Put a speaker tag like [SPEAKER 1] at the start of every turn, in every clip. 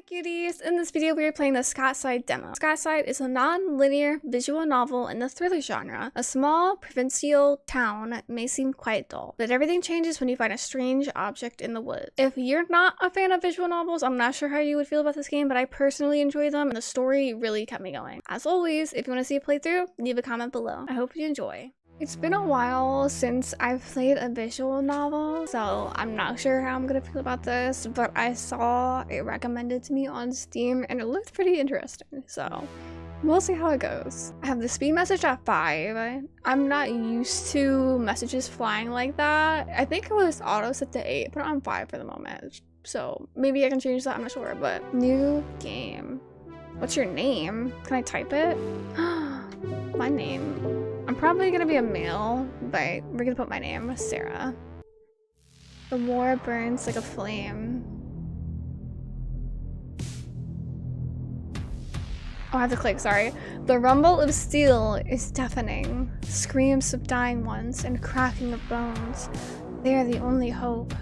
[SPEAKER 1] cuties! In this video we are playing the Scottside demo. Scottside is a non-linear visual novel in the thriller genre. A small provincial town may seem quite dull, but everything changes when you find a strange object in the woods. If you're not a fan of visual novels, I'm not sure how you would feel about this game, but I personally enjoy them and the story really kept me going. As always, if you want to see a playthrough, leave a comment below. I hope you enjoy. It's been a while since I've played a visual novel, so I'm not sure how I'm gonna feel about this, but I saw it recommended to me on Steam and it looked pretty interesting, so we'll see how it goes. I have the speed message at 5. I'm not used to messages flying like that. I think it was auto set to 8, but I'm 5 for the moment, so maybe I can change that, I'm not sure. But new game. What's your name? Can I type it? My name. I'm probably gonna be a male, but we're gonna put my name, Sarah. The war burns like a flame. Oh, I have to click, sorry. The rumble of steel is deafening. Screams of dying ones and cracking of bones. They are the only hope.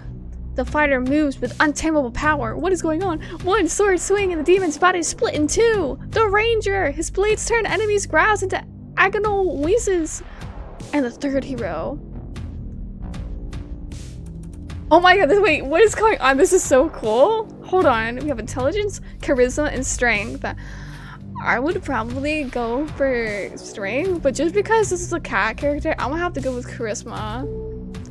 [SPEAKER 1] The fighter moves with untamable power. What is going on? One sword swing and the demon's body split in two. The ranger! His blades turn enemies' growls into agonal wheezes. And the third hero. Oh my god, wait, what is going on? This is so cool. Hold on, we have intelligence, charisma, and strength. I would probably go for strength, but just because this is a cat character, I'm gonna have to go with charisma.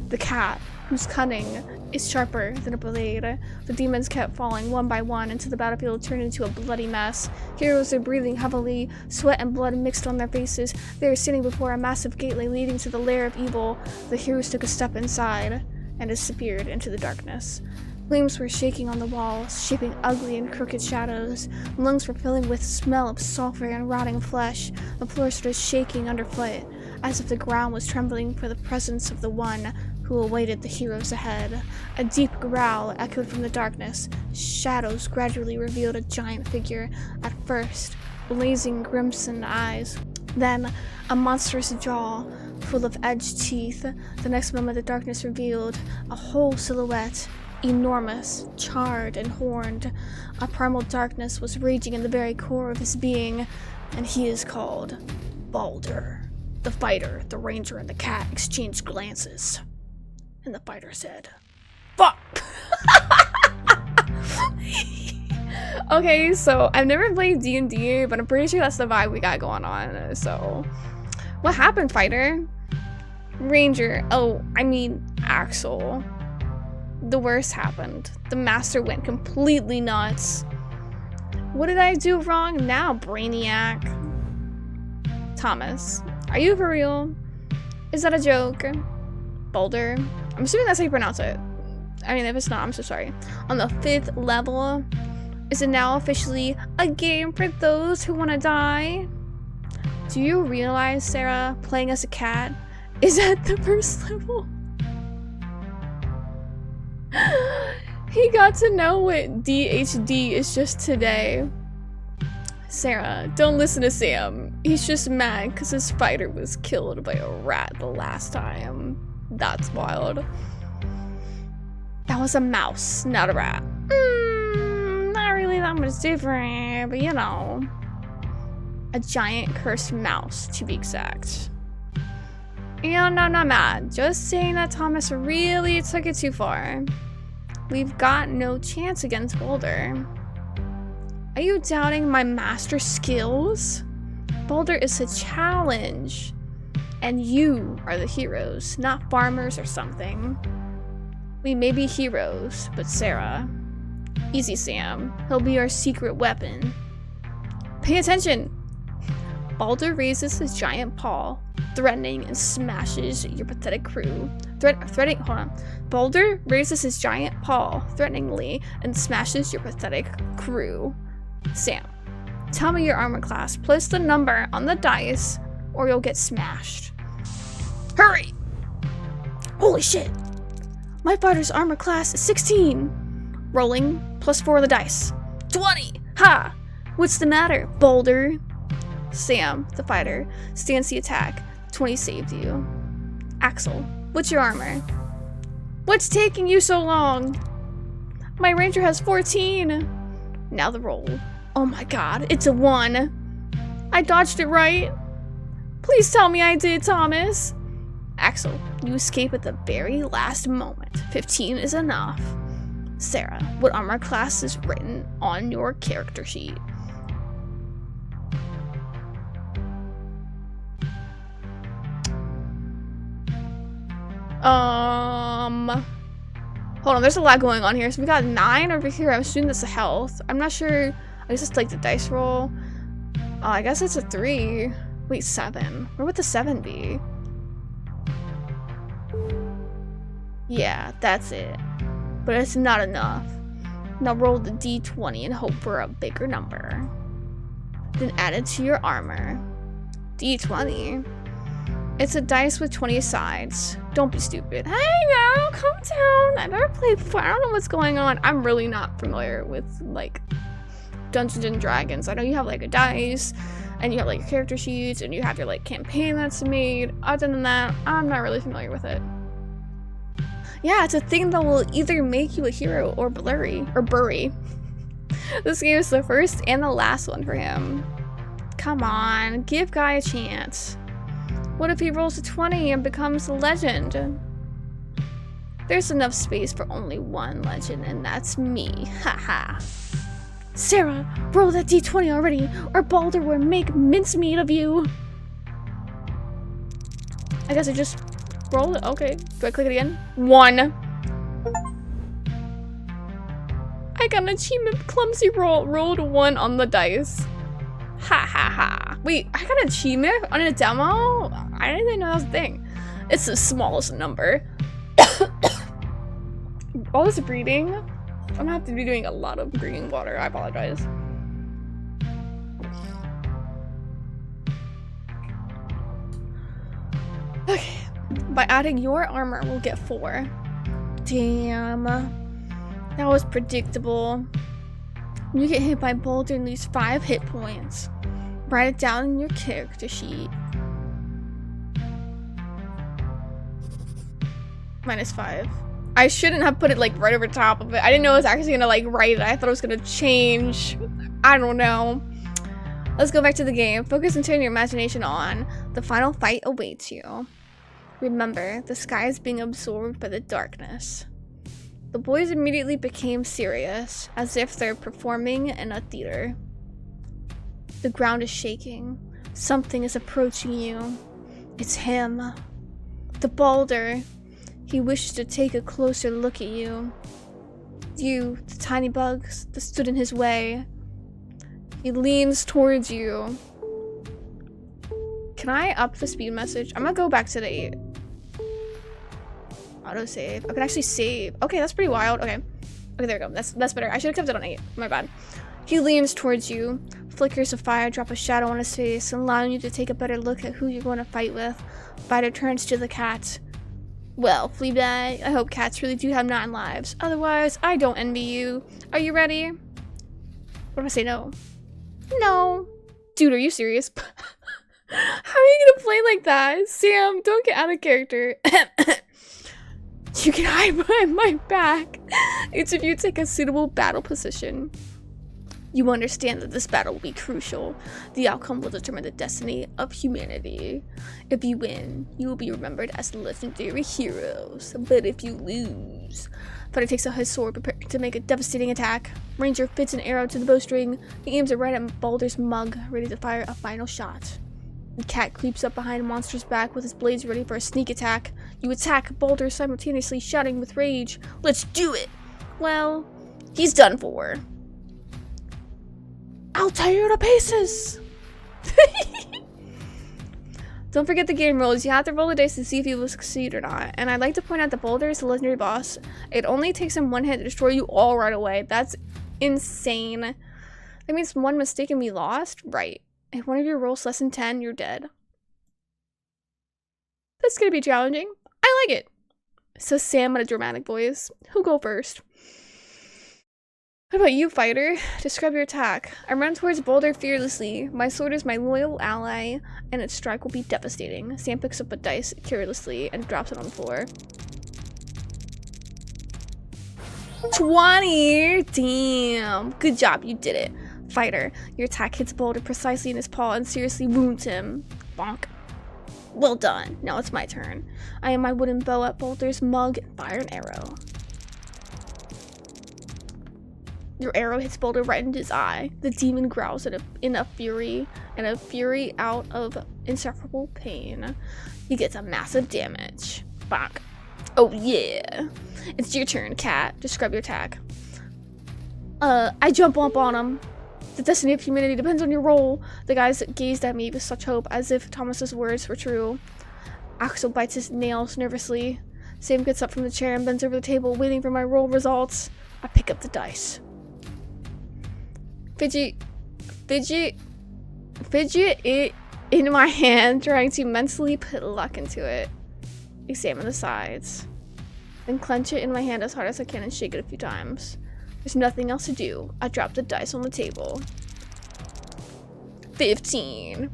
[SPEAKER 1] The cat, who's cunning, is sharper than a blade. The demons kept falling one by one until the battlefield turned into a bloody mess. Heroes are breathing heavily, sweat and blood mixed on their faces. They are sitting before a massive gateway leading to the lair of evil. The heroes took a step inside and disappeared into the darkness. Flames were shaking on the walls, shaping ugly and crooked shadows. Lungs were filling with smell of sulfur and rotting flesh. The floor started shaking underfoot, as if the ground was trembling for the presence of the one who awaited the heroes ahead. A deep growl echoed from the darkness. Shadows gradually revealed a giant figure. At first, blazing crimson eyes. Then, a monstrous jaw full of edged teeth. The next moment, the darkness revealed a whole silhouette. Enormous, charred, and horned. A primal darkness was raging in the very core of his being, and he is called Baldur. The fighter, the ranger, and the cat exchanged glances. And the fighter said, "Fuck!" Okay, so I've never played D&D, but I'm pretty sure that's the vibe we got going on. So, what happened, fighter? Ranger. Oh, I mean, Axel. The worst happened. The master went completely nuts. What did I do wrong now, Brainiac? Thomas, are you for real? Is that a joke? Baldur? I'm assuming that's how you pronounce it. I mean, if it's not, I'm so sorry. On the 5th level, is it now officially a game for those who want to die? Do you realize, Sarah, playing as a cat is at the 1st level? He got to know what DHD is just today. Sarah, don't listen to Sam. He's just mad because his fighter was killed by a rat the last time. That's wild. That was a mouse, not a rat. Not really that much different, but you know. A giant cursed mouse, to be exact. And I'm not mad. Just saying that Thomas really took it too far. We've got no chance against Baldur. Are you doubting my master skills? Baldur is a challenge. And you are the heroes, not farmers or something. We may be heroes, but Sarah. Easy, Sam. He'll be our secret weapon. Pay attention! Baldur raises his giant paw, threatening and smashes your pathetic crew. Hold on. Baldur raises his giant paw, threateningly, and smashes your pathetic crew. Sam, tell me your armor class. Place the number on the dice, or you'll get smashed. Hurry! Holy shit! My fighter's armor class is 16. Rolling, +4 of the dice. 20! Ha! What's the matter, Baldur? Sam, the fighter, stands the attack. 20 saved you. Axel, what's your armor? What's taking you so long? My ranger has 14. Now the roll. Oh my god, it's a 1. I dodged it right. Please tell me I did, Thomas. Axel, you escape at the very last moment. 15 is enough. Sarah, what armor class is written on your character sheet? Hold on, there's a lot going on here. So we got 9 over here. I'm assuming that's the health. I'm not sure. I guess it's like the dice roll. I guess it's a 3. Wait, 7. Where would the 7 be? Yeah, that's it. But it's not enough. Now roll the d20 and hope for a bigger number. Then add it to your armor. D20? It's a dice with 20 sides. Don't be stupid. Hey now, calm down. I've never played before. I don't know what's going on. I'm really not familiar with, like, Dungeons and Dragons. I know you have, like, a dice, and you have, like, your character sheets, and you have your, like, campaign that's made. Other than that, I'm not really familiar with it. Yeah, it's a thing that will either make you a hero or bury. This game is the first and the last one for him. Come on, give Guy a chance. What if he rolls a 20 and becomes a legend? There's enough space for only one legend, and that's me. Haha. Sarah, roll that d20 already, or Baldur will make mincemeat of you. I guess I just rolled it. Okay. Do I click it again? 1. I got an achievement. Clumsy roll. Rolled 1 on the dice. Ha ha ha. Wait, I got an achievement on a demo? I didn't even know that was a thing. It's the smallest number. All this breathing. I'm gonna have to be doing a lot of drinking water. I apologize. Okay. By adding your armor, we'll get 4. Damn. That was predictable. You get hit by Baldur and lose 5 hit points. Write it down in your character sheet. -5. I shouldn't have put it like right over top of it. I didn't know it was actually gonna like write it. I thought it was gonna change. I don't know. Let's go back to the game. Focus and turn your imagination on. The final fight awaits you. Remember, the sky is being absorbed by the darkness. The boys immediately became serious, as if they're performing in a theater. The ground is shaking. Something is approaching you. It's him. The Baldur. He wishes to take a closer look at you. You, the tiny bugs that stood in his way. He leans towards you. Can I up the speed message? I'm gonna go back to the 8. Auto save. I can actually save. Okay, that's pretty wild. Okay. Okay, there we go. That's better. I should have kept it on 8. My bad. He leans towards you. Flickers of fire drop a shadow on his face, allowing you to take a better look at who you're going to fight with. Fighter turns to the cat. Well, Fleabag, I hope cats really do have 9 lives. Otherwise, I don't envy you. Are you ready? What if I say no? No. Dude, are you serious? How are you gonna play like that? Sam, don't get out of character. You can hide behind my back. Each of you take a suitable battle position. You understand that this battle will be crucial. The outcome will determine the destiny of humanity. If you win, you will be remembered as legendary heroes. But if you lose... Fighter takes out his sword, prepared to make a devastating attack. Ranger fits an arrow to the bowstring. He aims it right at Baldur's mug, ready to fire a final shot. The cat creeps up behind Monster's back with his blades ready for a sneak attack. You attack Baldur, simultaneously shouting with rage. Let's do it! Well, he's done for. I'll tear you to pieces! Don't forget the game rules. You have to roll the dice to see if you will succeed or not. And I'd like to point out that Baldur is a legendary boss. It only takes him 1 hit to destroy you all right away. That's insane. That means 1 mistake and we lost? Right. If one of your rolls less than 10, you're dead. That's gonna be challenging. I like it. So Sam at a dramatic voice. Who'll go first? What about you, fighter? Describe your attack. I run towards Baldur fearlessly. My sword is my loyal ally, and its strike will be devastating. Sam picks up a dice carelessly and drops it on the floor. 20! Damn. Good job, you did it. Fighter, your attack hits Boulder precisely in his paw and seriously wounds him. Bonk. Well done. Now it's my turn. I aim my wooden bow at Boulder's mug and fire an arrow. Your arrow hits Boulder right in his eye. The demon growls in a fury out of insufferable pain. He gets a massive damage. Bonk. Oh yeah. It's your turn, Cat. Describe your attack. I jump up on him. The destiny of humanity depends on your role. The guys gazed at me with such hope, as if Thomas's words were true. Axel bites his nails nervously. Sam gets up from the chair and bends over the table, waiting for my roll results. I pick up the dice. Fidget it in my hand, trying to mentally put luck into it. Examine the sides. Then clench it in my hand as hard as I can and shake it a few times. There's nothing else to do. I drop the dice on the table. 15.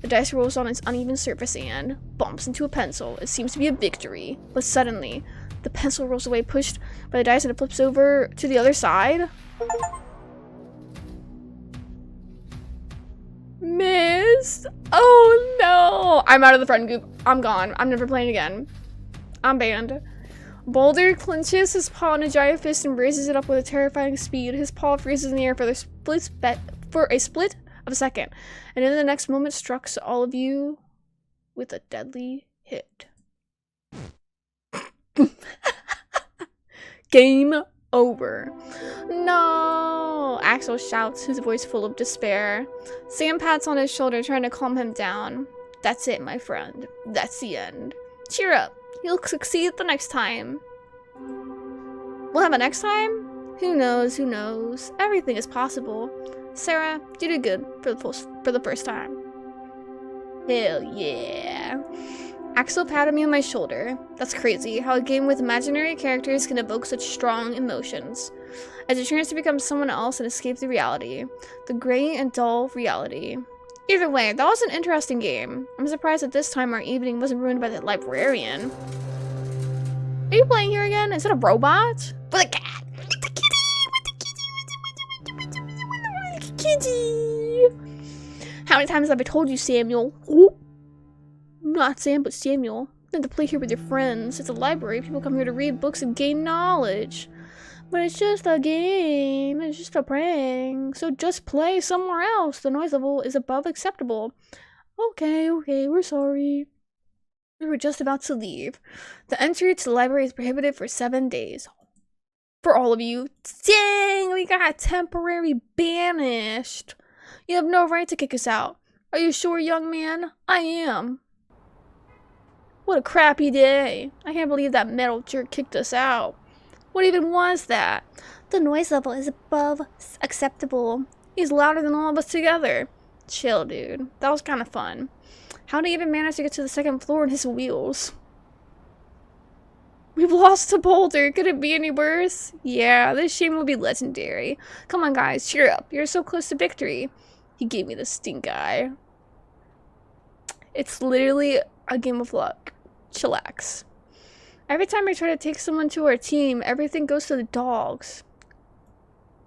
[SPEAKER 1] The dice rolls on its uneven surface and bumps into a pencil. It seems to be a victory, but suddenly, the pencil rolls away, pushed by the dice, and it flips over to the other side. Missed. Oh no. I'm out of the friend group. I'm gone. I'm never playing again. I'm banned. Boulder clenches his paw in a giant fist and raises it up with a terrifying speed. His paw freezes in the air for a split of a second, and in the next moment strikes all of you with a deadly hit. Game over. No! Axel shouts, his voice full of despair. Sam pats on his shoulder, trying to calm him down. That's it, my friend. That's the end. Cheer up. You'll succeed the next time. We'll have a next time? Who knows, who knows? Everything is possible. Sarah, you did good for the first time. Hell yeah. Axel patted me on my shoulder. That's crazy, how a game with imaginary characters can evoke such strong emotions. As a chance to become someone else and escape the reality. The gray and dull reality. Either way, that was an interesting game. I'm surprised that this time our evening wasn't ruined by the librarian. Are you playing here again? Is it a robot? With a cat! With the kitty! How many times have I told you, Samuel? Ooh. Not Sam, but Samuel. You have to play here with your friends. It's a library. People come here to read books and gain knowledge. But it's just a game. It's just a prank. So just play somewhere else. The noise level is above acceptable. Okay, we're sorry. We were just about to leave. The entry to the library is prohibited for 7 days. For all of you. Dang, we got temporary banished. You have no right to kick us out. Are you sure, young man? I am. What a crappy day. I can't believe that metal jerk kicked us out. What even was that? The noise level is above acceptable. He's louder than all of us together. Chill, dude. That was kind of fun. How did he even manage to get to the second floor in his wheels? We've lost to Boulder. Could it be any worse? Yeah, this shame will be legendary. Come on, guys. Cheer up. You're so close to victory. He gave me the stink eye. It's literally a game of luck. Chillax. Every time I try to take someone to our team, everything goes to the dogs.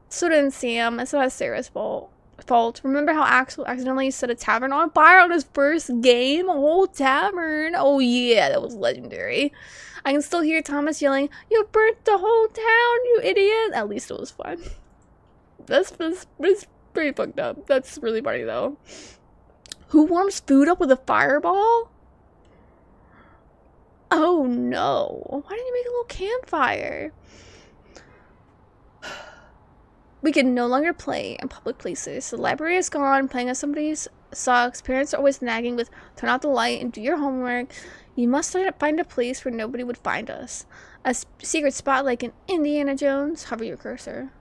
[SPEAKER 1] So didn't Sam. It's not Sarah's fault. Remember how Axel accidentally set a tavern on fire on his first game? A whole tavern. Oh yeah, that was legendary. I can still hear Thomas yelling, "You burnt the whole town, you idiot!" At least it was fun. That's pretty fucked up. That's really funny though. Who warms food up with a fireball? Oh no. Why didn't you make a little campfire? We can no longer play in public places. The library is gone. Playing at somebody's sucks. Parents are always nagging with turn out the light and do your homework. You must find a place where nobody would find us. A secret spot like in Indiana Jones. Hover your cursor.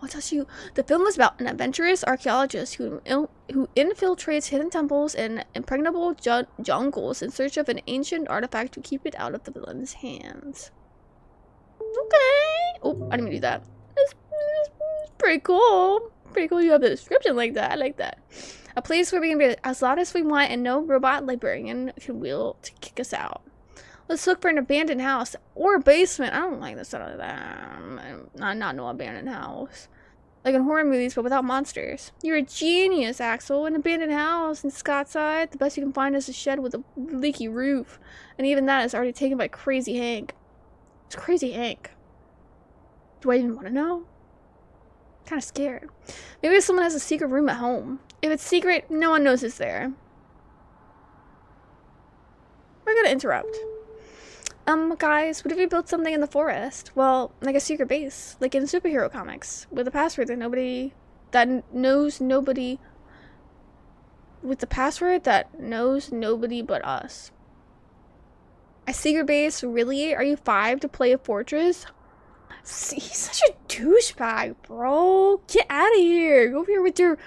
[SPEAKER 1] I'll tell you, the film is about an adventurous archaeologist who infiltrates hidden temples and impregnable jungles in search of an ancient artifact to keep it out of the villain's hands. Okay. Oh, I didn't mean to do that. It's pretty cool. Pretty cool you have the description like that. I like that. A place where we can be as loud as we want and no robot librarian can will to kick us out. Let's look for an abandoned house or a basement. I don't like the sound of that. Not no abandoned house. Like in horror movies, but without monsters. You're a genius, Axel. An abandoned house in Scottside. The best you can find is a shed with a leaky roof. And even that is already taken by Crazy Hank. It's Crazy Hank. Do I even want to know? I'm kind of scared. Maybe someone has a secret room at home. If it's secret, no one knows it's there. We're gonna interrupt. Guys, what if we built something in the forest? Well, like a secret base, like in superhero comics, with a password that nobody but us. A secret base? Really? Are you 5 to play a fortress? See, he's such a douchebag, bro. Get out of here. Go over here with your,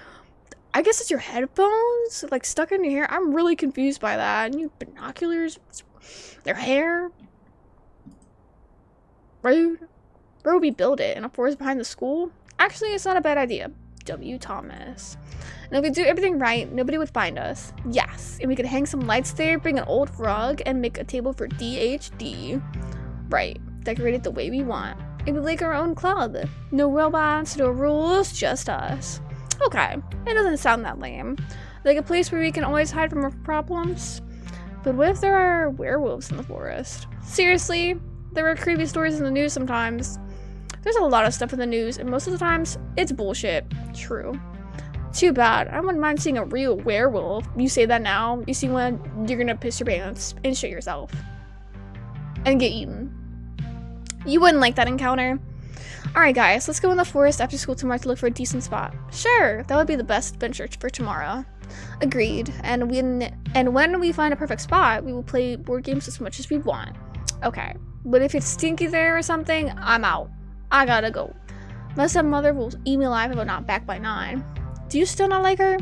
[SPEAKER 1] I guess it's your headphones, like stuck in your hair. I'm really confused by that. And you binoculars, their hair. Rude. Where would we build it? In a forest behind the school? Actually, it's not a bad idea. W. Thomas. And if we do everything right, nobody would find us. Yes. And we could hang some lights there, bring an old rug, and make a table for DHD. Right. Decorate it the way we want. It would like our own club. No robots, no rules, just us. Okay. It doesn't sound that lame. Like a place where we can always hide from our problems. But what if there are werewolves in the forest? Seriously? There are creepy stories in the news sometimes. There's a lot of stuff in the news, and most of the times, it's bullshit. True. Too bad. I wouldn't mind seeing a real werewolf. You say that now, you see one, you're gonna piss your pants and shit yourself. And get eaten. You wouldn't like that encounter. Alright guys, let's go in the forest after school tomorrow to look for a decent spot. Sure, that would be the best adventure for tomorrow. Agreed. And when we find a perfect spot, we will play board games as much as we want. Okay. But if it's stinky there or something, I'm out. I gotta go. Unless that mother will eat me alive if I'm not back by 9. Do you still not like her?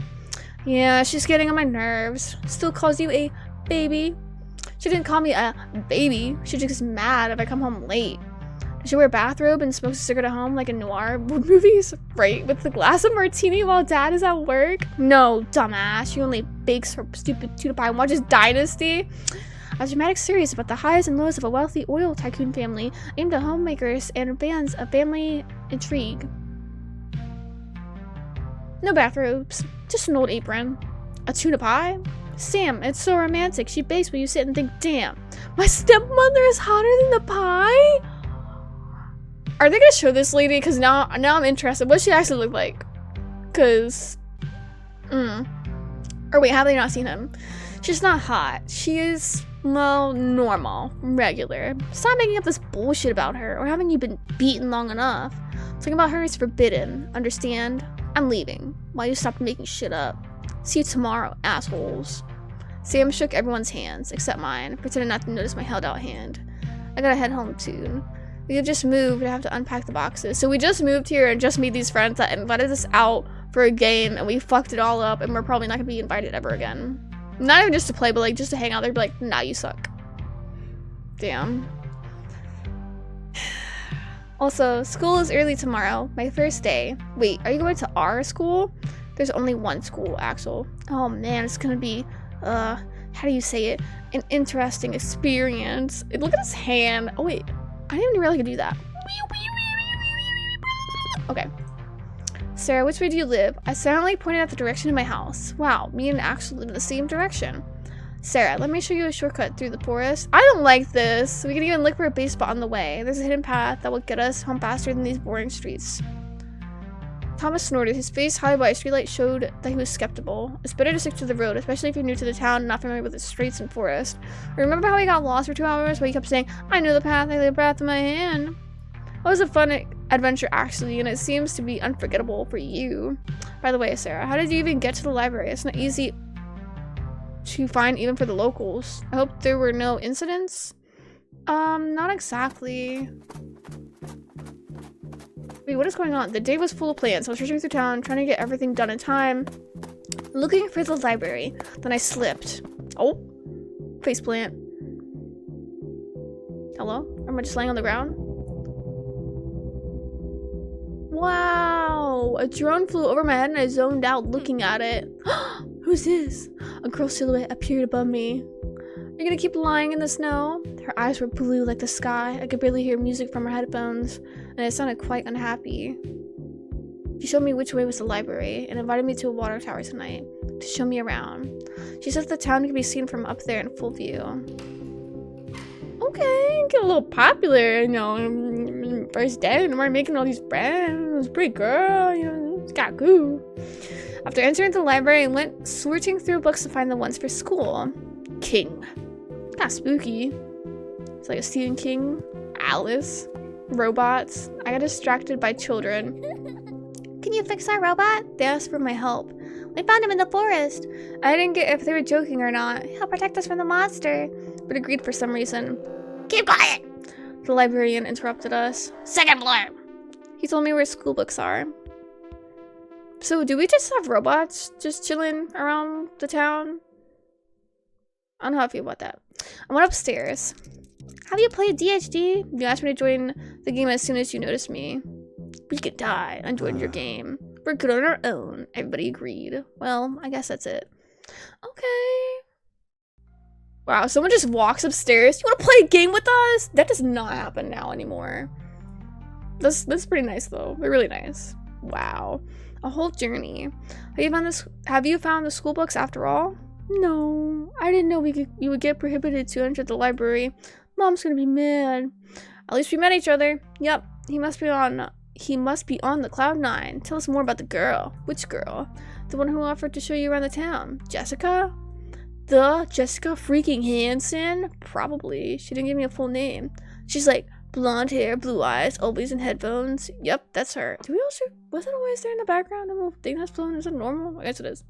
[SPEAKER 1] Yeah, she's getting on my nerves. Still calls you a baby. She didn't call me a baby. She just gets mad if I come home late. Does she wear a bathrobe and smokes a cigarette at home like in noir movies? Right, with the glass of martini while dad is at work? No, dumbass. She only bakes her stupid tuna pie and watches Dynasty. A dramatic series about the highs and lows of a wealthy oil tycoon family aimed at homemakers and fans of family intrigue. No bathrobes, just an old apron. A tuna pie? Sam, it's so romantic. She bakes when you sit and think, damn, my stepmother is hotter than the pie? Are they gonna show this lady? Because now I'm interested. What does she actually look like? Because, or wait, have they not seen him? She's not hot. She is, well, normal, regular. Stop making up this bullshit about her, or haven't you been beaten long enough? Talking about her is forbidden, understand? I'm leaving. While you stop making shit up. See you tomorrow, assholes. Sam shook everyone's hands, except mine, pretending not to notice my held out hand. I gotta head home soon. We have just moved, I have to unpack the boxes. So we just moved here and just made these friends that invited us out for a game, and we fucked it all up, and we're probably not gonna be invited ever again. Not even just to play, but like just to hang out there and be like, nah, you suck. Damn. Also, school is early tomorrow, my first day. Wait, are you going to our school? There's only one school, Axel. Oh man, it's gonna be, how do you say it? An interesting experience. Look at his hand. Oh wait, I didn't even realize I could do that. Okay. Sarah, which way do you live? I silently pointed at the direction of my house. Wow, me and Axel live in the same direction. Sarah, let me show you a shortcut through the forest. I don't like this. We can even look for a base spot on the way. There's a hidden path that will get us home faster than these boring streets. Thomas snorted. His face, high by a streetlight, showed that he was skeptical. It's better to stick to the road, especially if you're new to the town and not familiar with the streets and forest. Remember how we got lost for 2 hours while you kept saying, I know the path, I lay the path in my hand? It was a fun adventure, actually, and it seems to be unforgettable for you. By the way, Sarah, how did you even get to the library? It's not easy to find even for the locals. I hope there were no incidents. Not exactly. Wait, what is going on? The day was full of plans. I was rushing through town, trying to get everything done in time. Looking for the library. Then I slipped. Oh. Faceplant. Hello? Am I just laying on the ground? Wow! A drone flew over my head and I zoned out looking at it. Who's this? A girl's silhouette appeared above me. You're gonna keep lying in the snow? Her eyes were blue like the sky. I could barely hear music from her headphones, and I sounded quite unhappy. She showed me which way was the library and invited me to a water tower tonight to show me around. She says the town can be seen from up there in full view. Okay, get a little popular, you know, first day, and we're making all these friends. Pretty girl, you know, it's got goo. After entering the library, I went sorting through books to find the ones for school. King. Kind of spooky. It's like a Stephen King, Alice, robots. I got distracted by children. Can you fix our robot? They asked for my help. We found him in the forest. I didn't get if they were joking or not. He'll protect us from the monster, but agreed for some reason. Keep quiet! The librarian interrupted us. Second blurb! He told me where school books are. So do we just have robots just chilling around the town? I don't know how I feel about that. I went upstairs. Have you played DHD? You asked me to join the game as soon as you noticed me. We could die. I joined your game. We're good on our own. Everybody agreed. Well, I guess that's it. Okay. Wow, someone just walks upstairs. You want to play a game with us? That does not happen now anymore. That's pretty nice though. They're really nice. Wow. A whole journey. Have you found the school books after all? No. I didn't know you would get prohibited to enter the library. Mom's gonna be mad. At least we met each other. Yep. He must be on the Cloud 9. Tell us more about the girl. Which girl? The one who offered to show you around the town. Jessica? The Jessica freaking Hansen? Probably. She didn't give me a full name. She's like blonde hair, blue eyes, always in headphones. Yep, that's her. Was it always there in the background? The little thing that's blowing? Is it normal? I guess it is.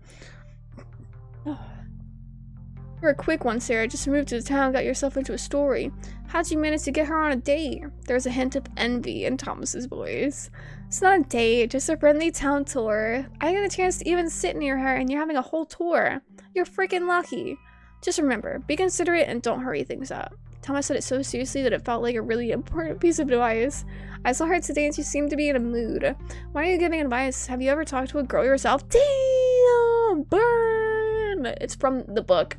[SPEAKER 1] You're a quick one, Sarah. Just moved to the town, got yourself into a story. How'd you manage to get her on a date? There was a hint of envy in Thomas's voice. It's not a date, just a friendly town tour. I didn't get a chance to even sit near her, and you're having a whole tour. You're freaking lucky. Just remember, be considerate and don't hurry things up. Thomas said it so seriously that it felt like a really important piece of advice. I saw her today and she seemed to be in a mood. Why are you giving advice? Have you ever talked to a girl yourself? Damn! Burn! It's from the book.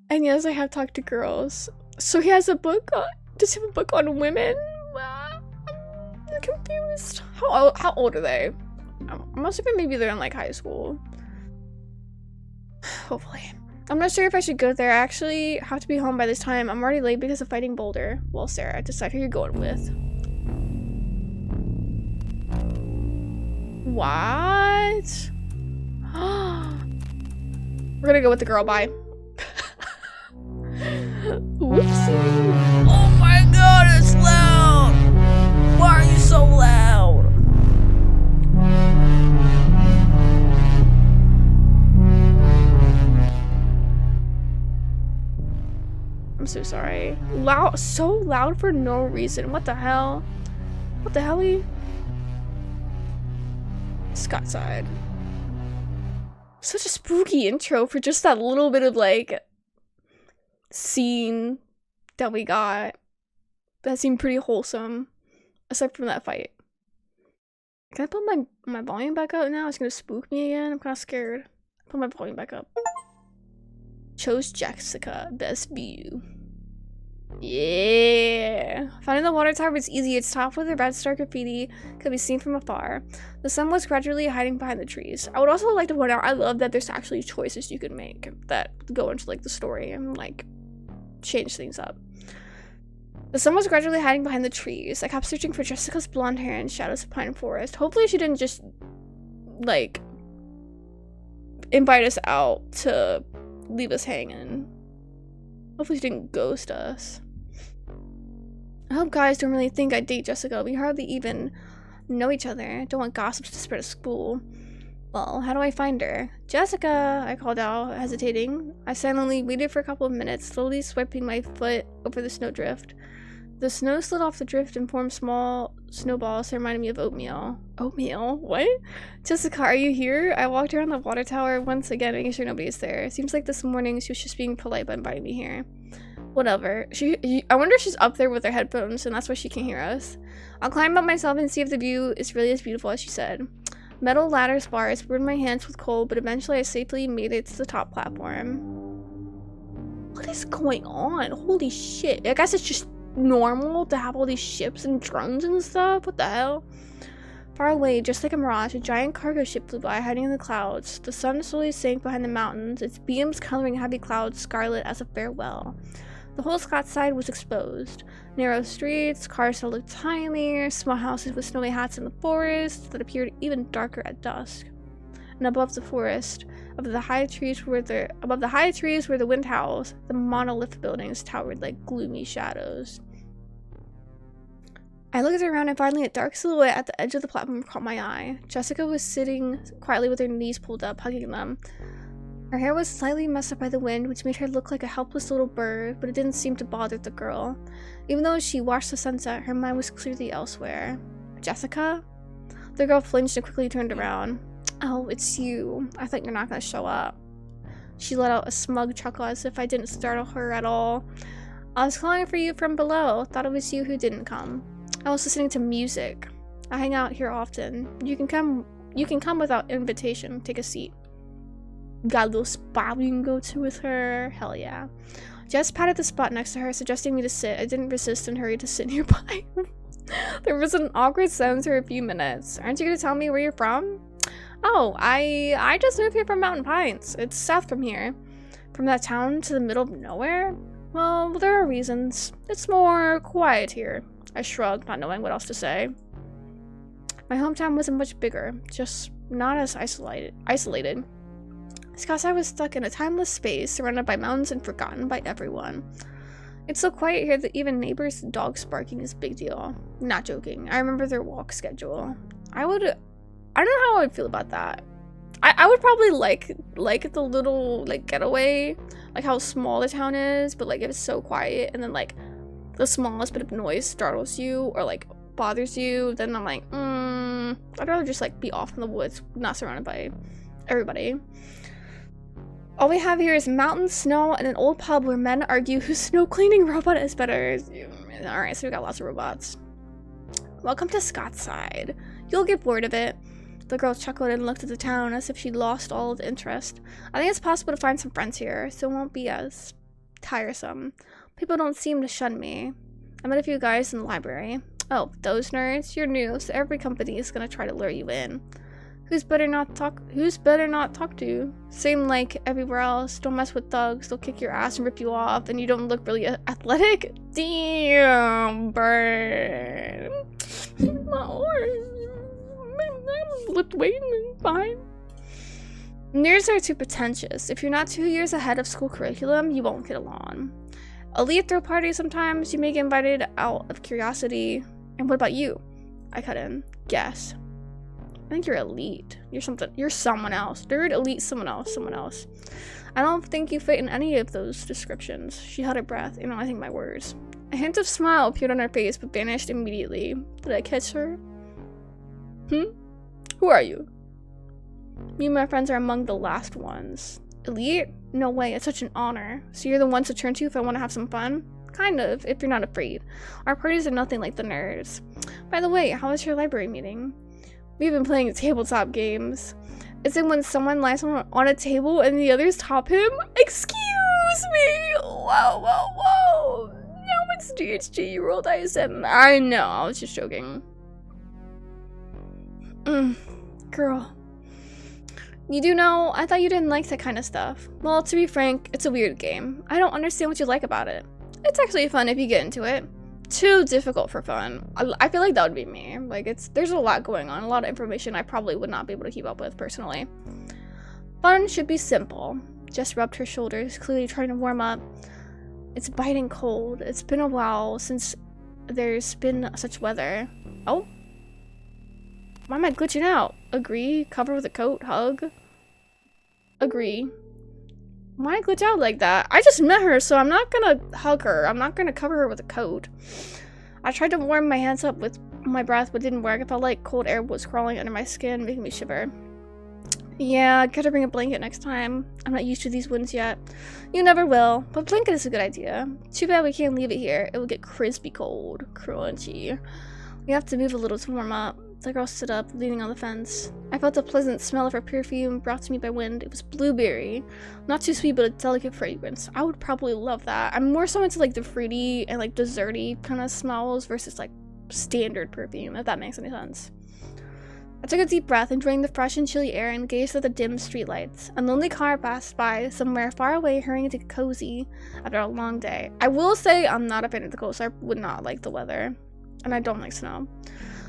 [SPEAKER 1] And yes, I have talked to girls. So he has a book on... Does he have a book on women? I'm confused. How old are they? I'm assuming maybe they're in like high school. Hopefully. I'm not sure if I should go there. I actually have to be home by this time. I'm already late because of fighting Boulder. Well, Sarah, decide who you're going with. What? We're gonna go with the girl. Bye. Oopsie. Oh my god, it's loud! Why are you so loud? I'm so sorry. Loud, so loud for no reason. What the hell? What the hell-y? Scottside. Such a spooky intro for just that little bit of like scene that we got. That seemed pretty wholesome, aside from that fight. Can I put my volume back up now? It's gonna spook me again. I'm kind of scared. Put my volume back up. Chose Jessica. Best view. Yeah. Finding the water tower was easy. It's topped with a red star graffiti. Could be seen from afar. The sun was gradually hiding behind the trees. I would also like to point out, I love that there's actually choices you can make that go into like the story and like change things up. The sun was gradually hiding behind the trees. I kept searching for Jessica's blonde hair in shadows of pine forest. Hopefully she didn't just like invite us out to leave us hanging. Hopefully she didn't ghost us. I hope guys don't really think I'd date Jessica. We hardly even know each other. Don't want gossips to spread at school. Well, how do I find her? Jessica, I called out, hesitating. I silently waited for a couple of minutes, slowly swiping my foot over the snowdrift. The snow slid off the drift and formed small snowballs that reminded me of oatmeal. Oatmeal? What? Jessica, are you here? I walked around the water tower once again, making sure nobody's there. Seems like this morning she was just being polite by inviting me here. Whatever. I wonder if she's up there with her headphones and that's why she can't hear us. I'll climb up myself and see if the view is really as beautiful as she said. Metal ladders bars burned my hands with cold, but eventually I safely made it to the top platform. What is going on? Holy shit. I guess it's just normal to have all these ships and drones and stuff. What the hell? Far away, just like a mirage, a giant cargo ship flew by, hiding in the clouds. The sun slowly sank behind the mountains, its beams coloring heavy clouds scarlet as a farewell. The whole Scottside was exposed. Narrow streets, cars that looked tiny, small houses with snowy hats in the forest that appeared even darker at dusk. And above the forest, above the high trees where the wind howls, the monolith buildings towered like gloomy shadows. I looked around and finally a dark silhouette at the edge of the platform caught my eye. Jessica was sitting quietly with her knees pulled up, hugging them. Her hair was slightly messed up by the wind, which made her look like a helpless little bird, but it didn't seem to bother the girl. Even though she watched the sunset, her mind was clearly elsewhere. Jessica? The girl flinched and quickly turned around. Oh, it's you. I thought you're not going to show up. She let out a smug chuckle as if I didn't startle her at all. I was calling for you from below. Thought it was you who didn't come. I was listening to music. I hang out here often. You can come without invitation. Take a seat. Got a little spot we can go to with her. Hell yeah. Jess patted the spot next to her, suggesting me to sit. I didn't resist and hurried to sit nearby. There was an awkward silence for a few minutes. Aren't you going to tell me where you're from? Oh, I just moved here from Mountain Pines. It's south from here. From that town to the middle of nowhere? Well, there are reasons. It's more quiet here. I shrugged, not knowing what else to say. My hometown wasn't much bigger, just not as isolated. Scottside was stuck in a timeless space, surrounded by mountains and forgotten by everyone. It's so quiet here that even neighbors' dogs barking is a big deal. Not joking. I remember their walk schedule. I don't know how I would feel about that. I would probably like the little getaway, like how small the town is, but if it's so quiet and then the smallest bit of noise startles you or bothers you, then I'm I'd rather just be off in the woods, not surrounded by everybody. All we have here is mountains, snow, and an old pub where men argue whose snow cleaning robot is better. Alright, so we got lots of robots. Welcome to Scottside. You'll get bored of it. The girl chuckled and looked at the town as if she'd lost all of the interest. I think it's possible to find some friends here, so it won't be as tiresome. People don't seem to shun me. I met a few guys in the library. Oh, those nerds? You're new, so every company is gonna try to lure you in. Who's better not talk to? Same like everywhere else. Don't mess with thugs. They'll kick your ass and rip you off, and you don't look really athletic. Damn, burn. My horse. Lift weight and fine. Nerds are too pretentious. If you're not 2 years ahead of school curriculum, you won't get along. Elite throw parties sometimes. You may get invited out of curiosity. And what about you? I cut in. Guess. I think you're elite. You're someone else. Nerd, elite, someone else. I don't think you fit in any of those descriptions. She held her breath, analyzing my words. A hint of smile appeared on her face, but vanished immediately. Did I catch her? Who are you? Me and my friends are among the last ones. Elite? No way, it's such an honor. So you're the ones to turn to if I want to have some fun? Kind of, if you're not afraid. Our parties are nothing like the nerds. By the way, how was your library meeting? We've been playing tabletop games. Is it when someone lies on a table and the others top him? Excuse me! Whoa. No, it's DHG, you rolled dice and I know, I was just joking. Girl. You do know, I thought you didn't like that kind of stuff. Well, to be frank, it's a weird game. I don't understand what you like about it. It's actually fun if you get into it. Too difficult for fun. I feel like that would be me. There's a lot going on, a lot of information I probably would not be able to keep up with personally. Fun should be simple. Jess rubbed her shoulders, clearly trying to warm up. It's biting cold. It's been a while since there's been such weather. Oh? Why am I glitching out? Agree. Cover with a coat. Hug. Agree. Why glitch out like that? I just met her, so I'm not gonna hug her. I'm not gonna cover her with a coat. I tried to warm my hands up with my breath, but it didn't work. I felt like cold air was crawling under my skin, making me shiver. Yeah, gotta bring a blanket next time. I'm not used to these winds yet. You never will, but blanket is a good idea. Too bad we can't leave it here. It will get crispy cold. Crunchy. We have to move a little to warm up. The girl stood up, leaning on the fence. I felt a pleasant smell of her perfume brought to me by wind. It was blueberry. Not too sweet, but a delicate fragrance. I would probably love that. I'm more so into like the fruity and like desserty kind of smells versus like standard perfume, if that makes any sense. I took a deep breath, enjoying the fresh and chilly air, and gazed at the dim streetlights. A lonely car passed by, somewhere far away, hurrying to get cozy after a long day. I will say I'm not a fan of the cold, so I would not like the weather. And I don't like snow.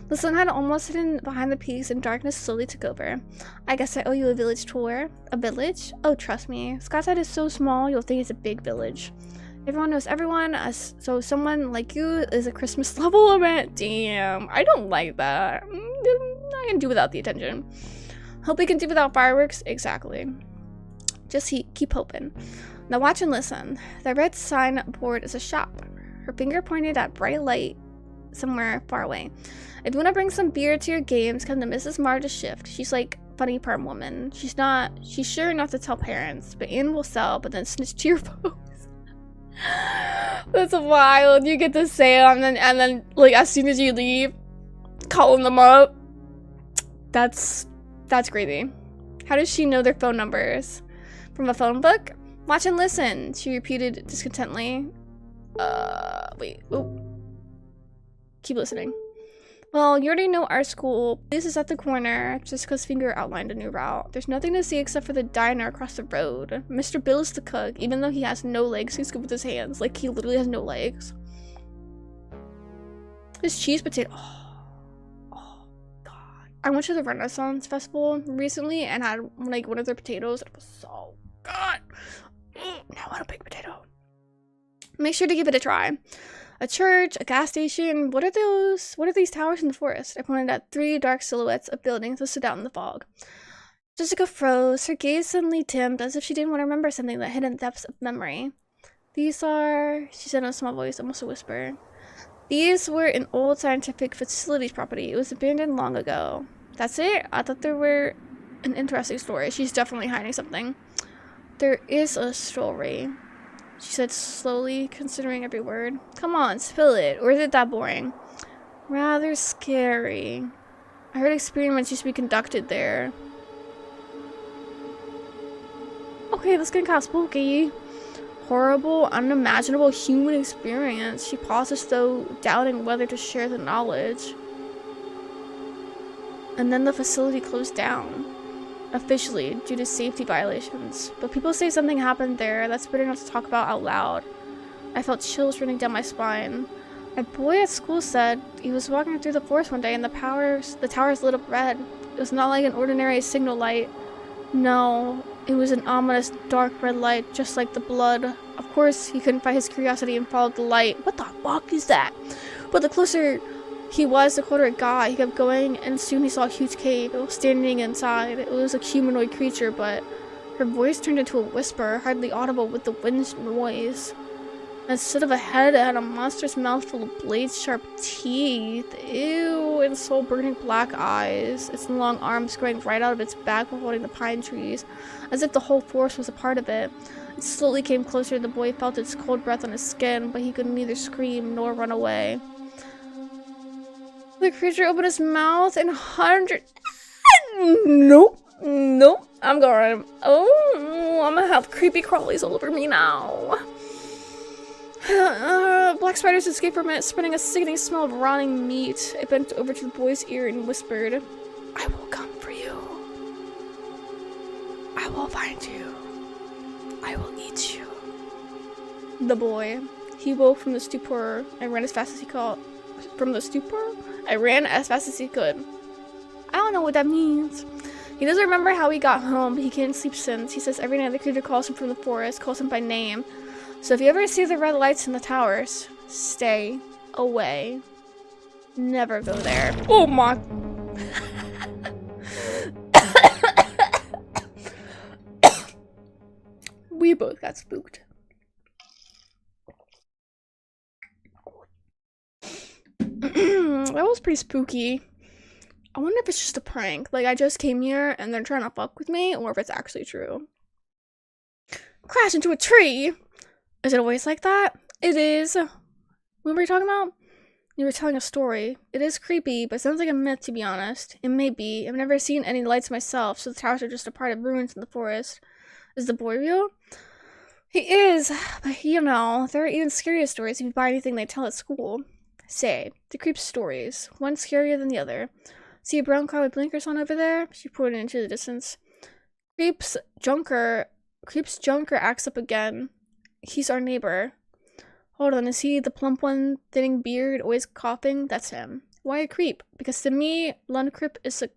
[SPEAKER 1] The sun had almost hidden behind the peaks, and darkness slowly took over. I guess I owe you a village tour. A village? Oh, trust me. Scottside is so small, you'll think it's a big village. Everyone knows everyone, so someone like you is a Christmas level event. Damn, I don't like that. I can do without the attention. Hope we can do without fireworks. Exactly. Just keep hoping. Now watch and listen. The red sign board is a shop. Her finger pointed at bright light somewhere far away. If you want to bring some beer to your games, come to Mrs. Marta's shift. She's like funny perm woman. She's sure not to tell parents, but Anne will sell, but then snitch to your folks. That's wild. You get to say them, and then like as soon as you leave, calling them up. That's crazy. How does she know their phone numbers? From a phone book? Watch and listen, she repeated discontently. Wait. Oh. Keep listening. Well, you already know our school. This is at the corner. Jessica's finger outlined a new route. There's nothing to see except for the diner across the road. Mr. Bill is the cook. Even though he has no legs, he's good with his hands. Like, he literally has no legs. This cheese potato. Oh, God. I went to the Renaissance Festival recently and had, like, one of their potatoes. It was so good. Now I want a baked potato. Make sure to give it a try. A church, a gas station. What are those? What are these towers in the forest? I pointed at 3 dark silhouettes of buildings that stood out in the fog. Jessica froze, her gaze suddenly dimmed, as if she didn't want to remember something that hid in the depths of memory. These are, she said in a small voice, almost a whisper. These were an old scientific facilities property. It was abandoned long ago. That's it? I thought there were an interesting story. She's definitely hiding something. There is a story, she said slowly, considering every word. Come on, spill it. Or is it that boring? Rather scary. I heard experiments used to be conducted there. Okay, that's getting kind of spooky. Horrible, unimaginable human experience. She paused as though doubting whether to share the knowledge. And then the facility closed down. Officially, due to safety violations. But people say something happened there that's better not to talk about out loud. I felt chills running down my spine. A boy at school said he was walking through the forest one day and the towers lit up red. It was not like an ordinary signal light. No, it was an ominous dark red light, just like the blood. Of course, he couldn't fight his curiosity and followed the light. What the fuck is that? But the closer he was, the colder it got. He kept going, and soon he saw a huge cave. It was standing inside. It was a humanoid creature, but her voice turned into a whisper, hardly audible with the wind's noise. Instead of a head, it had a monstrous mouth full of blade-sharp teeth. Ew, and soul-burning black eyes. Its long arms growing right out of its back while holding the pine trees, as if the whole forest was a part of it. It slowly came closer. The boy felt its cold breath on his skin, but he could neither scream nor run away. The creature opened his mouth and Nope. I'm going. Oh, I'm gonna have creepy crawlies all over me now. Black spiders escaped from it, spreading a sickening smell of rotting meat. It bent over to the boy's ear and whispered, I will come for you. I will find you. I will eat you. The boy. He woke from the stupor and ran as fast as he could. From the stupor? I ran as fast as he could. I don't know what that means. He doesn't remember how he got home, but he can't sleep since. He says every night the creature calls him from the forest, calls him by name. So if you ever see the red lights in the towers, stay away. Never go there. Oh my. We both got spooked. That was pretty spooky. I wonder if it's just a prank. Like, I just came here and they're trying to fuck with me, or if it's actually true. Crash into a tree! Is it always like that? It is. What were you talking about? You were telling a story. It is creepy, but sounds like a myth, to be honest. It may be. I've never seen any lights myself, so the towers are just a part of ruins in the forest. Is the boy real? He is, but you know, there are even scarier stories if you buy anything they tell at school. Say, the creep stories. One scarier than the other. See a brown car with blinkers on over there? She pointed into the distance. Creep's Junker acts up again. He's our neighbor. Hold on, is he the plump one, thinning beard, always coughing? That's him. Why a creep? Because to me, Lundcrip is a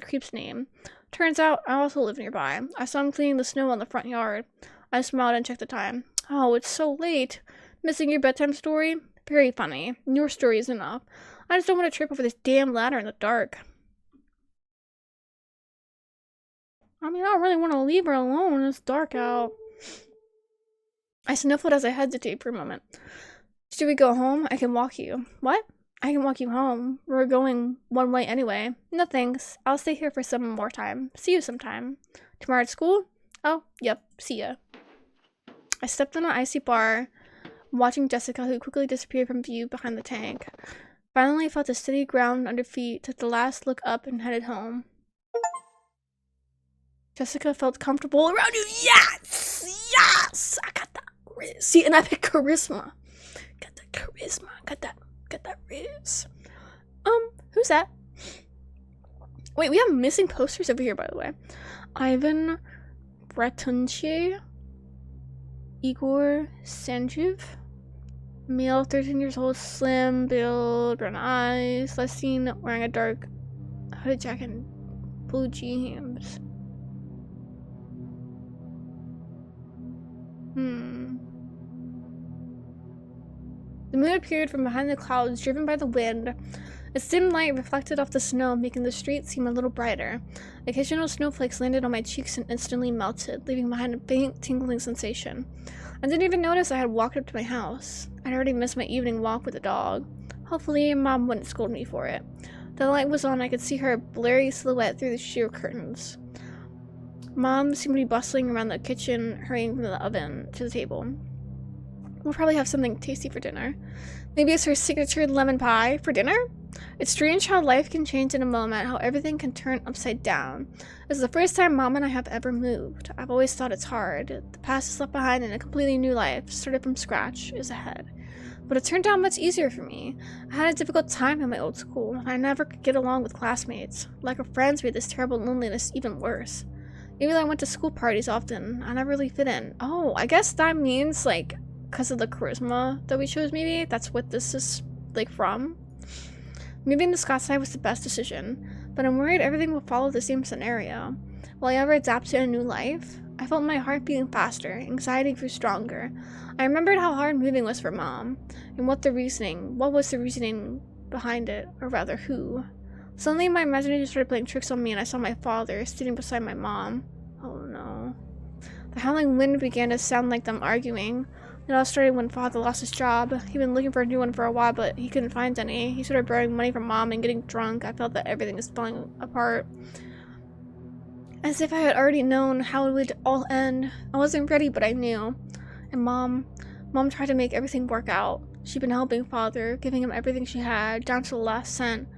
[SPEAKER 1] creep's name. Turns out, I also live nearby. I saw him cleaning the snow on the front yard. I smiled and checked the time. Oh, it's so late. Missing your bedtime story? Very funny. Your story is enough. I just don't want to trip over this damn ladder in the dark. I mean, I don't really want to leave her alone. It's dark out. I sniffled as I hesitated for a moment. Should we go home? I can walk you. What? I can walk you home. We're going one way anyway. No thanks. I'll stay here for some more time. See you sometime. Tomorrow at school? Oh, yep. See ya. I stepped on an icy bar, watching Jessica, who quickly disappeared from view behind the tank. Finally felt the steady ground under feet, took the last look up and headed home. Jessica felt comfortable around you. Yes! Yes! I got that riz. See, and I picked charisma. Got that charisma. Got that riz. Who's that? Wait, we have missing posters over here, by the way. Ivan Bretonche, Igor Sanjiv, male, 13 years old, slim build, brown eyes, Celestine wearing a dark hooded jacket and blue jeans. The moon appeared from behind the clouds, driven by the wind. Its dim light reflected off the snow, making the street seem a little brighter. Occasional snowflakes landed on my cheeks and instantly melted, leaving behind a faint, tingling sensation. I didn't even notice I had walked up to my house. I'd already missed my evening walk with the dog. Hopefully, Mom wouldn't scold me for it. The light was on, I could see her blurry silhouette through the sheer curtains. Mom seemed to be bustling around the kitchen, hurrying from the oven to the table. We'll probably have something tasty for dinner. Maybe it's her signature lemon pie for dinner? It's strange how life can change in a moment, how everything can turn upside down. This is the first time Mom and I have ever moved. I've always thought it's hard. The past is left behind and a completely new life, started from scratch, is ahead. But it turned out much easier for me. I had a difficult time in my old school. I never could get along with classmates. Lack of friends made this terrible loneliness even worse. Even though I went to school parties often, I never really fit in. Oh, I guess that means, like, because of the charisma that we chose, maybe? That's what this is, like, from? Moving to Scottside was the best decision, but I'm worried everything will follow the same scenario. Will I ever adapt to a new life? I felt my heart beating faster, anxiety grew stronger. I remembered how hard moving was for Mom, and what was the reasoning behind it, or rather, who. Suddenly, my imagination started playing tricks on me, and I saw my father sitting beside my mom. Oh no. The howling wind began to sound like them arguing. It all started when Father lost his job. He'd been looking for a new one for a while, but he couldn't find any. He started borrowing money from Mom and getting drunk. I felt that everything was falling apart. As if I had already known how it would all end. I wasn't ready, but I knew. And Mom tried to make everything work out. She'd been helping Father, giving him everything she had, down to the last cent.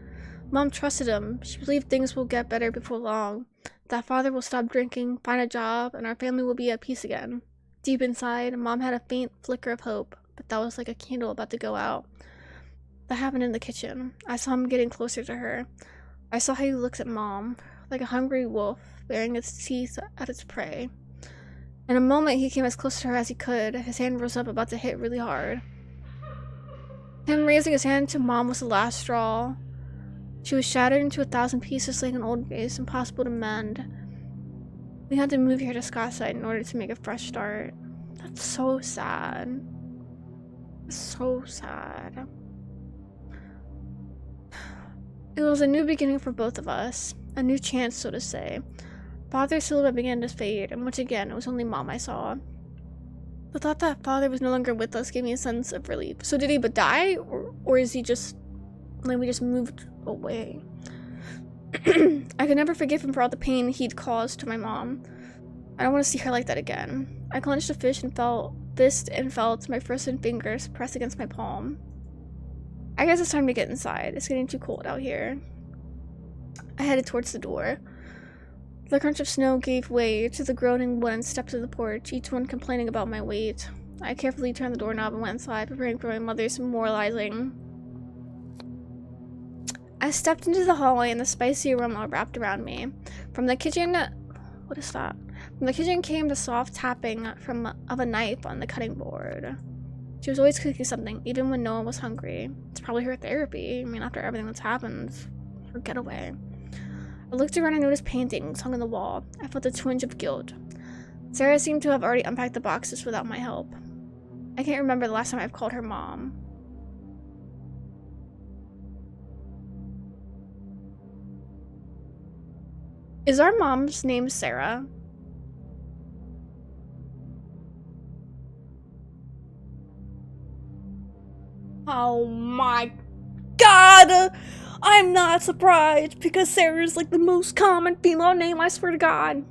[SPEAKER 1] Mom trusted him. She believed things will get better before long. That Father will stop drinking, find a job, and our family will be at peace again. Deep inside, Mom had a faint flicker of hope, but that was like a candle about to go out. That happened in the kitchen. I saw him getting closer to her. I saw how he looked at Mom, like a hungry wolf, baring its teeth at its prey. In a moment, he came as close to her as he could. His hand rose up, about to hit really hard. Him raising his hand to Mom was the last straw. She was shattered into 1,000 pieces like an old vase, impossible to mend. We had to move here to Scottside in order to make a fresh start. That's so sad. So sad. It was a new beginning for both of us. A new chance, so to say. Father's silhouette began to fade, and once again, it was only Mom I saw. The thought that Father was no longer with us gave me a sense of relief. So did he but die? Or is he just... like, we just moved away? I could never forgive him for all the pain he'd caused to my mom. I don't want to see her like that again. I clenched the fist and felt dampest and felt my frozen fingers press against my palm. I guess it's time to get inside. It's getting too cold out here. I headed towards the door. The crunch of snow gave way to the groaning wooden steps of the porch, each one complaining about my weight. I carefully turned the doorknob and went inside, preparing for my mother's moralizing. I stepped into the hallway and the spicy aroma wrapped around me. From the kitchen... What is that? From the kitchen came the soft tapping of a knife on the cutting board. She was always cooking something, even when no one was hungry. It's probably her therapy. I mean, after everything that's happened, her getaway. I looked around and noticed paintings hung on the wall. I felt a twinge of guilt. Sarah seemed to have already unpacked the boxes without my help. I can't remember the last time I've called her mom. Is our mom's name Sarah? Oh my god! I'm not surprised because Sarah is like the most common female name, I swear to God.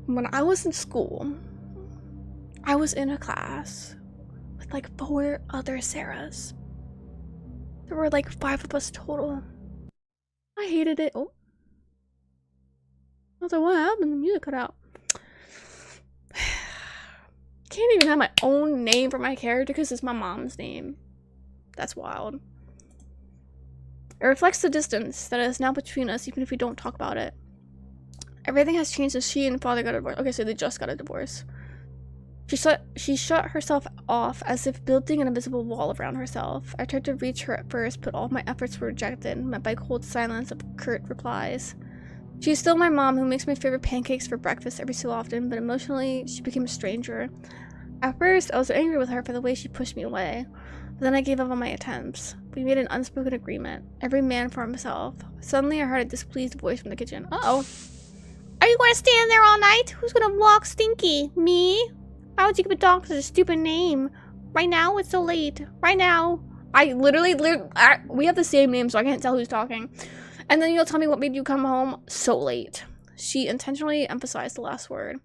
[SPEAKER 1] When I was in school, I was in a class with like 4 other Sarahs. There were like 5 of us total. I hated it. Oh. I was like, what happened? The music cut out. Can't even have my own name for my character because it's my mom's name. That's wild. It reflects the distance that is now between us, even if we don't talk about it. Everything has changed since she and father got a divorce. Okay, so they just got a divorce. She shut herself off as if building an invisible wall around herself. I tried to reach her at first, but all my efforts were rejected, met by cold silence of curt replies. She is still my mom, who makes my favorite pancakes for breakfast every so often, but emotionally, she became a stranger. At first, I was angry with her for the way she pushed me away, but then I gave up on my attempts. We made an unspoken agreement, every man for himself. Suddenly, I heard a displeased voice from the kitchen. Uh-oh. Are you going to stand there all night? Who's going to walk Stinky? Me? Why would you give a dog such a stupid name? Right now, it's so late. Right now. I literally, we have the same name, so I can't tell who's talking. And then you'll tell me what made you come home so late. She intentionally emphasized the last word.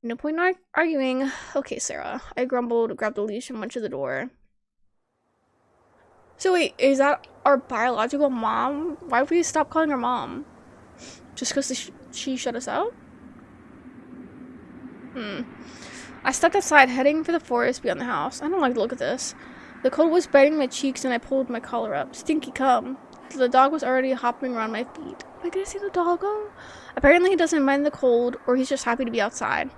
[SPEAKER 1] No point in arguing. Okay, Sarah. I grumbled, grabbed the leash, and went to the door. So wait, is that our biological mom? Why would we stop calling her mom? Just because she shut us out? I stepped outside, heading for the forest beyond the house. I don't like the look of this. The cold was biting my cheeks and I pulled my collar up. Stinky, come. The dog was already hopping around my feet. Am I gonna see the doggo? Apparently he doesn't mind the cold, or he's just happy to be outside.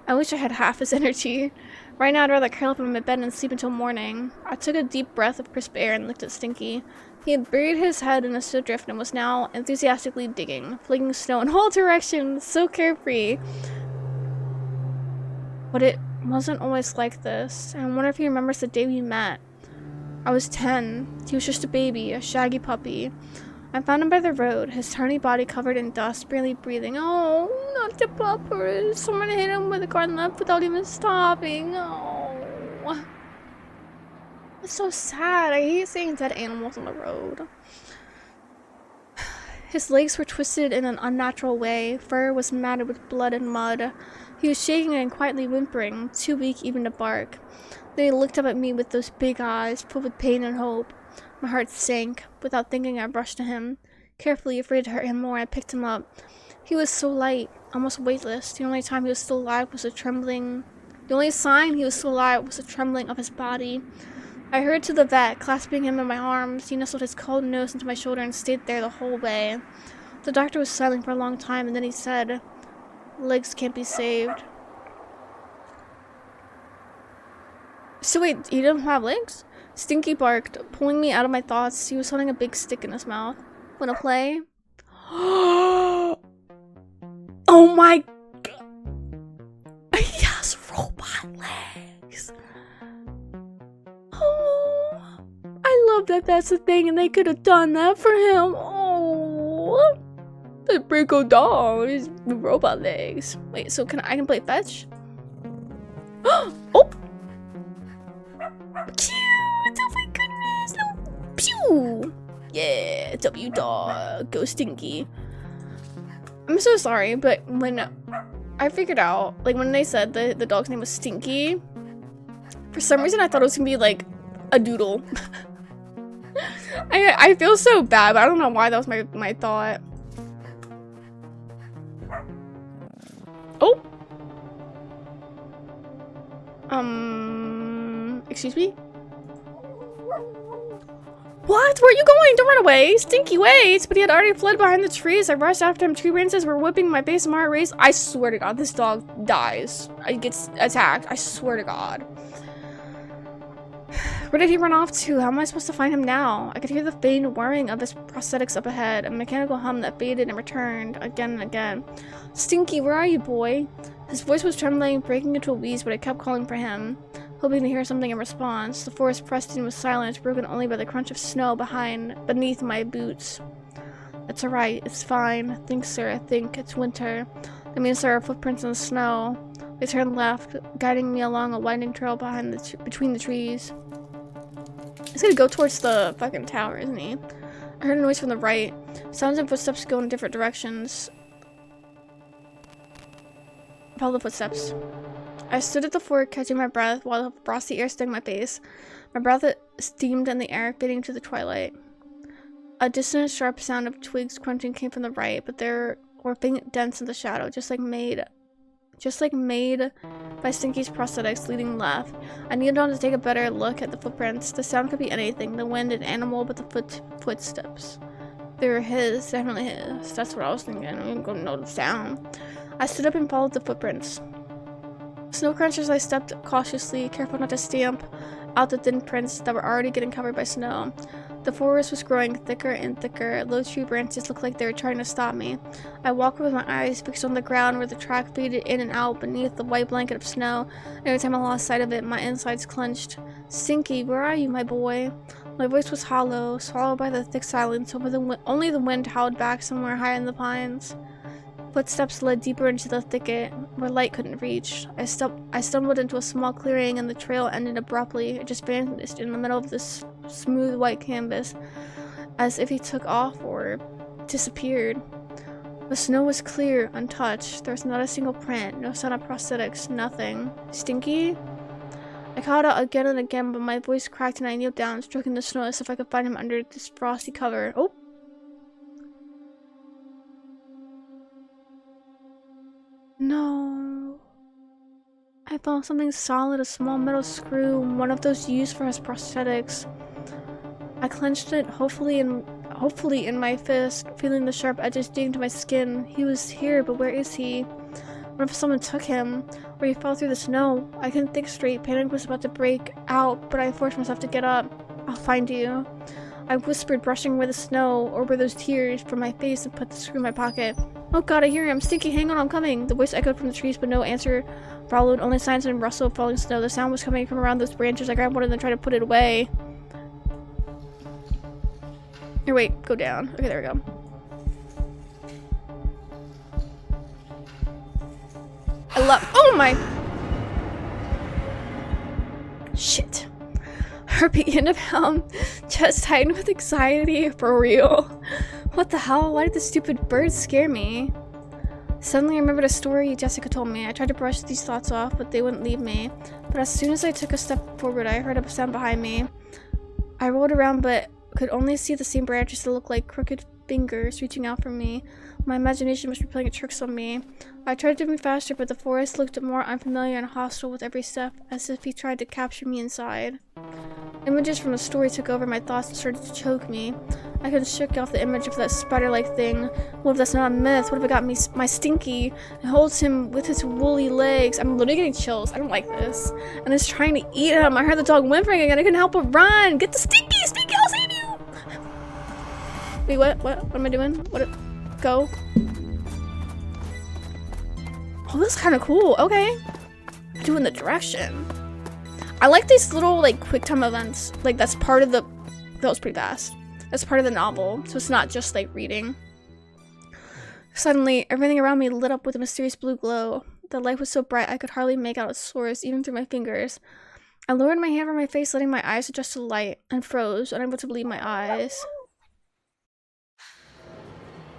[SPEAKER 1] I wish I had half his energy. Right now I'd rather curl up in my bed and sleep until morning. I took a deep breath of crisp air and looked at Stinky. He had buried his head in a snowdrift and was now enthusiastically digging, flinging snow in all directions, so carefree. But it wasn't always like this. I wonder if he remembers the day we met. I was 10. He was just a baby, a shaggy puppy. I found him by the road, his tiny body covered in dust, barely breathing. Oh, not the pupper. Someone hit him with a garden left without even stopping. Oh. It's so sad. I hate seeing dead animals on the road. His legs were twisted in an unnatural way. Fur was matted with blood and mud. He was shaking and quietly whimpering, too weak even to bark. Then he looked up at me with those big eyes, filled with pain and hope. My heart sank. Without thinking, I rushed to him. Carefully, afraid to hurt him more, I picked him up. He was so light, almost weightless. The only time he was still alive was the trembling. The only sign he was still alive was the trembling of his body. I hurried to the vet, clasping him in my arms. He nestled his cold nose into my shoulder and stayed there the whole way. The doctor was silent for a long time, and then he said, "Legs can't be saved." So wait, he didn't have legs? Stinky barked, pulling me out of my thoughts. He was holding a big stick in his mouth. Wanna play? Oh my god! He has robot legs! Oh, I love that that's a thing and they could have done that for him. Oh, the Brico doll is robot legs. Wait, so I can play fetch? Oh! Cute! Oh my goodness! No. Pew! Yeah, W dog. Go Stinky. I'm so sorry, but when I figured out, like, when they said the dog's name was Stinky, for some reason I thought it was gonna be, like, a doodle. I feel so bad, but I don't know why that was my thought. Oh! Excuse me? What? Where are you going? Don't run away! Stinky, wait! But he had already fled behind the trees. I rushed after him. Tree branches were whipping my face. My heart raced. I swear to God, this dog dies. He gets attacked. I swear to God. Where did he run off to? How am I supposed to find him now? I could hear the faint whirring of his prosthetics up ahead, a mechanical hum that faded and returned again and again. Stinky, where are you, boy? His voice was trembling, breaking into a wheeze, but I kept calling for him, hoping to hear something in response. The forest pressed in with silence, broken only by the crunch of snow beneath my boots. It's alright, it's fine. Think, sir, I think. It's winter. That means there are footprints in the snow. They turned left, guiding me along a winding trail between the trees. He's gonna go towards the fucking tower, isn't he? I heard a noise from the right. Sounds and footsteps go in different directions. Follow the footsteps. I stood at the fork, catching my breath while the frosty air stung my face. My breath steamed in the air, fading to the twilight. A distant, sharp sound of twigs crunching came from the right, but there were faint dents in the shadow, just like made by Stinky's prosthetics leading left. I kneeled down to take a better look at the footprints. The sound could be anything, the wind, an animal, but the footsteps. They were his, definitely his. That's what I was thinking. I'm even gonna know the sound. I stood up and followed the footprints. Snow crunchers, I stepped cautiously, careful not to stamp out the thin prints that were already getting covered by snow. The forest was growing thicker and thicker. Low tree branches looked like they were trying to stop me. I walked with my eyes fixed on the ground where the track faded in and out beneath the white blanket of snow. Every time I lost sight of it, my insides clenched. Stinky, where are you, my boy? My voice was hollow, swallowed by the thick silence. Only the wind howled back somewhere high in the pines. Footsteps led deeper into the thicket, where light couldn't reach. I stumbled into a small clearing, and the trail ended abruptly. It just vanished in the middle of this smooth white canvas, as if he took off or disappeared. The snow was clear, untouched. There was not a single print, no sign of prosthetics, nothing. Stinky? I called out again and again, but my voice cracked and I kneeled down, stroking the snow as if I could find him under this frosty cover. Oh! No. I found something solid, a small metal screw, one of those used for his prosthetics. I clenched it, hopefully in my fist, feeling the sharp edges dig into my skin. He was here, but where is he? What if someone took him? Or he fell through the snow? I couldn't think straight. Panic was about to break out, but I forced myself to get up. I'll find you. I whispered, brushing away the snow over those tears from my face, and put the screw in my pocket. Oh God, I hear him. Stinky, hang on, I'm coming. The voice echoed from the trees, but no answer followed, only signs and rustle of falling snow. The sound was coming from around those branches. I grabbed one and then tried to put it away. Here, wait, go down. Okay, there we go. Oh my! Shit. Heart began to pound, chest tightened with anxiety. For real. What the hell? Why did the stupid bird scare me? Suddenly I remembered a story Jessica told me. I tried to brush these thoughts off, but they wouldn't leave me. But as soon as I took a step forward, I heard a sound behind me. I rolled around, but could only see the same branches that looked like crooked fingers reaching out from me. My imagination must be playing tricks on me. I tried to move faster, but the forest looked more unfamiliar and hostile with every step, as if he tried to capture me inside. Images from the story took over my thoughts and started to choke me. I couldn't shake off the image of that spider-like thing. What if that's not a myth? What if it got me my Stinky and holds him with his woolly legs? I'm literally getting chills. I don't like this. And it's trying to eat him. I heard the dog whimpering again. I couldn't help but run. Get the Stinky! Stinky, I'll save you! Wait, what? What am I doing? Go. Oh, this is kind of cool. Okay. Doing the direction. I like these little, like, quick time events. Like, that's part of the... That was pretty fast. That's part of the novel, so it's not just, like, reading. Suddenly, everything around me lit up with a mysterious blue glow. The light was so bright I could hardly make out its source, even through my fingers. I lowered my hand over my face, letting my eyes adjust to the light, and froze, unable to believe my eyes.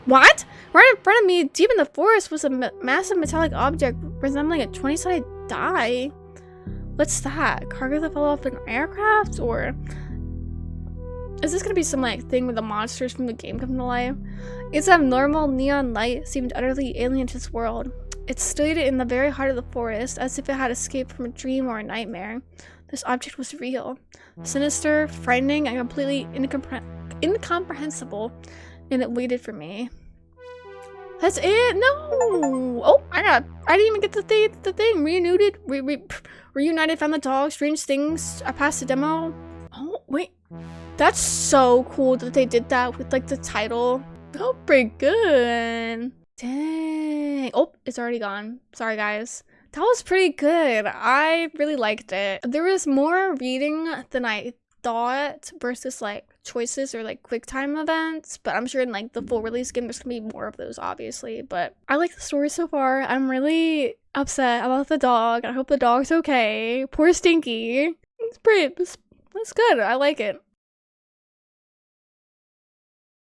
[SPEAKER 1] What? Right in front of me, deep in the forest, was a massive metallic object resembling a 20-sided die. What's that? Cargo that fell off an aircraft? Or is this gonna be some like thing where the monsters from the game come to life? Its abnormal neon light seemed utterly alien to this world. It stood in the very heart of the forest, as if it had escaped from a dream or a nightmare. This object was real, sinister, frightening, and completely incomprehensible, and it waited for me. That's it? No! Oh, I didn't even get the thing. Reunited, found the dog, strange things. I passed the demo. Oh, wait. That's so cool that they did that with like the title. Oh, pretty good. Dang. Oh, it's already gone. Sorry, guys. That was pretty good. I really liked it. There was more reading than I thought versus like choices or like quick time events, but I'm sure in like the full release game there's gonna be more of those, obviously. But I like the story so far. I'm really upset about the dog. I hope the dog's okay. Poor Stinky. It's pretty. That's good. I like it.